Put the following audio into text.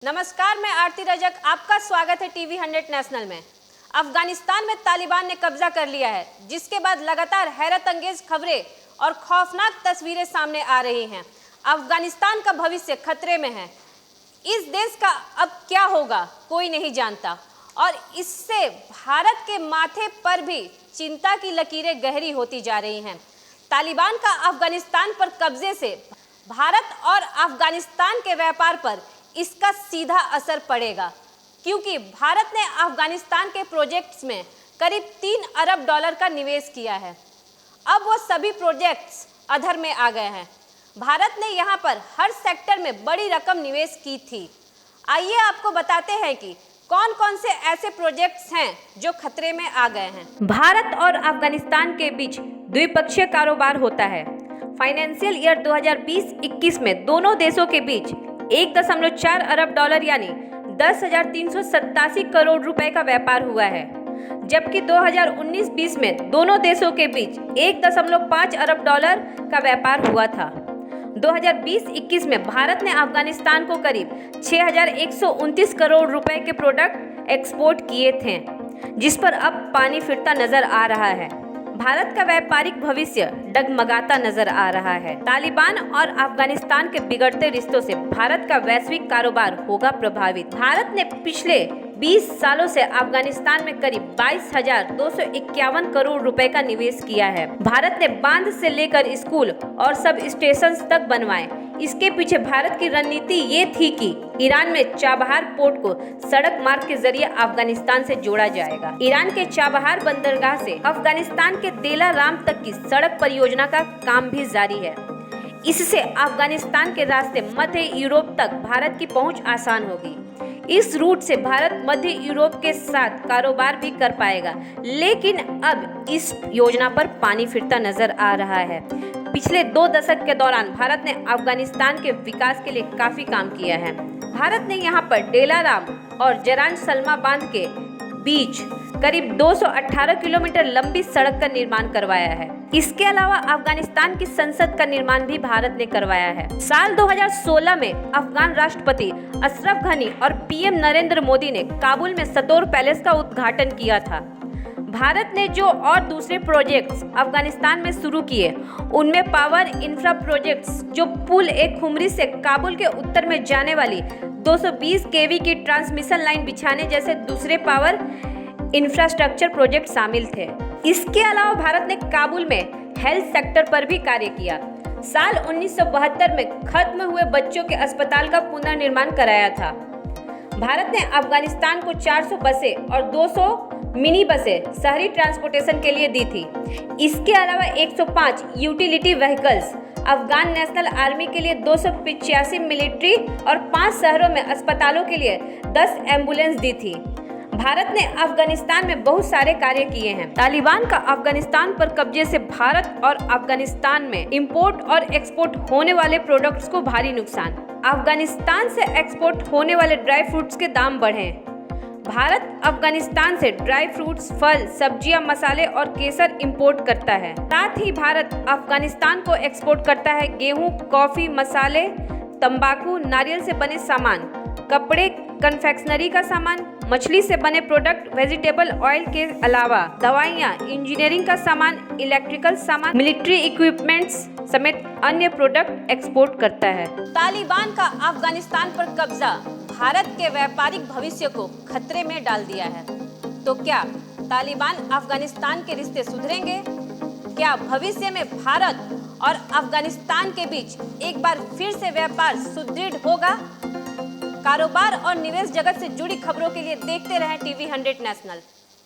नमस्कार, मैं आरती रजक, आपका स्वागत है टीवी 100 नेशनल में। अफगानिस्तान में तालिबान ने कब्जा कर लिया है, जिसके बाद लगातार हैरत अंगेज खबरें और खौफनाक तस्वीरें सामने आ रही हैं। अफगानिस्तान का भविष्य खतरे में है। इस देश का अब क्या होगा कोई नहीं जानता और इससे भारत के माथे पर भी चिंता की लकीरें गहरी होती जा रही हैं। तालिबान का अफगानिस्तान पर कब्जे से भारत और अफगानिस्तान के व्यापार पर इसका सीधा असर पड़ेगा, क्योंकि भारत ने अफगानिस्तान के प्रोजेक्ट्स में करीब 3 अरब डॉलर का निवेश किया है। अब वो सभी प्रोजेक्ट्स अधर में आ गए हैं। भारत ने यहां पर हर सेक्टर में बड़ी रकम निवेश की थी। आइए आपको बताते हैं कि कौन कौन से ऐसे प्रोजेक्ट्स हैं जो खतरे में आ गए हैं। भारत और अफगानिस्तान के बीच द्विपक्षीय कारोबार होता है। फाइनेंशियल ईयर 2020-21 में दोनों देशों के बीच 1.4 अरब डॉलर यानी 10,387 करोड़ रुपए का व्यापार हुआ है, जबकि 2019-20 में दोनों देशों के बीच 1.5 अरब डॉलर का व्यापार हुआ था। 2020-21 में भारत ने अफगानिस्तान को करीब 6,129 करोड़ रुपए के प्रोडक्ट एक्सपोर्ट किए थे, जिस पर अब पानी फिरता नजर आ रहा है। भारत का व्यापारिक भविष्य डगमगाता नजर आ रहा है। तालिबान और अफगानिस्तान के बिगड़ते रिश्तों से भारत का वैश्विक कारोबार होगा प्रभावित। भारत ने पिछले 20 सालों से अफगानिस्तान में करीब 22,251 करोड़ रुपए का निवेश किया है। भारत ने बांध से लेकर स्कूल और सब स्टेशन तक बनवाए। इसके पीछे भारत की रणनीति ये थी कि ईरान में चाबहार पोर्ट को सड़क मार्ग के जरिए अफगानिस्तान से जोड़ा जाएगा। ईरान के चाबहार बंदरगाह से अफगानिस्तान के तेला राम तक की सड़क परियोजना का काम भी जारी है। इससे अफगानिस्तान के रास्ते मध्य यूरोप तक भारत की पहुंच आसान होगी। इस रूट से भारत मध्य यूरोप के साथ कारोबार भी कर पाएगा, लेकिन अब इस योजना पर पानी फिरता नजर आ रहा है। पिछले 2 दशक के दौरान भारत ने अफगानिस्तान के विकास के लिए काफी काम किया है। भारत ने यहां पर डेलाराम और जरान सलमा बांध के बीच करीब 218 किलोमीटर लंबी सड़क का निर्माण करवाया है। इसके अलावा अफगानिस्तान की संसद का निर्माण भी भारत ने करवाया है। साल 2016 में अफगान राष्ट्रपति अशरफ गनी और पीएम नरेंद्र मोदी ने काबुल में सतोर पैलेस का उद्घाटन किया था। भारत ने जो और दूसरे प्रोजेक्ट्स अफगानिस्तान में शुरू किए, उनमें पावर इंफ्रा प्रोजेक्ट्स, जो पुल एक खुमरी से काबुल के उत्तर में जाने वाली 220 केवी की ट्रांसमिशन लाइन बिछाने जैसे दूसरे पावर इंफ्रास्ट्रक्चर प्रोजेक्ट शामिल थे। इसके अलावा भारत ने काबुल में हेल्थ सेक्टर पर भी कार्य किया। साल 1972 में खत्म हुए बच्चों के अस्पताल का पुनर्निर्माण कराया था। भारत ने अफगानिस्तान को 400 बसें और 200 मिनी बसें शहरी ट्रांसपोर्टेशन के लिए दी थी। इसके अलावा 105 utility vehicles Afghan national army के लिए, 285 मिलिट्री और 5 शहरों में अस्पतालों के लिए 10 एम्बुलेंस दी थी। भारत ने अफगानिस्तान में बहुत सारे कार्य किए हैं। तालिबान का अफगानिस्तान पर कब्जे से भारत और अफगानिस्तान में इंपोर्ट और एक्सपोर्ट होने वाले प्रोडक्ट्स को भारी नुकसान। अफगानिस्तान से एक्सपोर्ट होने वाले ड्राई फ्रूट्स के दाम बढ़े। भारत अफगानिस्तान से ड्राई फ्रूट्स, फल, सब्जियां, मसाले और केसर इंपोर्ट करता है। साथ ही भारत अफगानिस्तान को एक्सपोर्ट करता है गेहूं, कॉफी, मसाले, तंबाकू, नारियल से बने सामान, कपड़े, कन्फेक्शनरी का सामान, मछली से बने प्रोडक्ट, वेजिटेबल ऑयल के अलावा दवाइयाँ, इंजीनियरिंग का सामान, इलेक्ट्रिकल सामान, मिलिट्री इक्विपमेंट्स समेत अन्य प्रोडक्ट एक्सपोर्ट करता है। तालिबान का अफगानिस्तान पर कब्जा भारत के व्यापारिक भविष्य को खतरे में डाल दिया है। तो क्या तालिबान अफगानिस्तान के रिश्ते सुधरेंगे? क्या भविष्य में भारत और अफगानिस्तान के बीच एक बार फिर से व्यापार सुदृढ़ होगा? कारोबार और निवेश जगत से जुड़ी खबरों के लिए देखते रहें टीवी 100 नेशनल।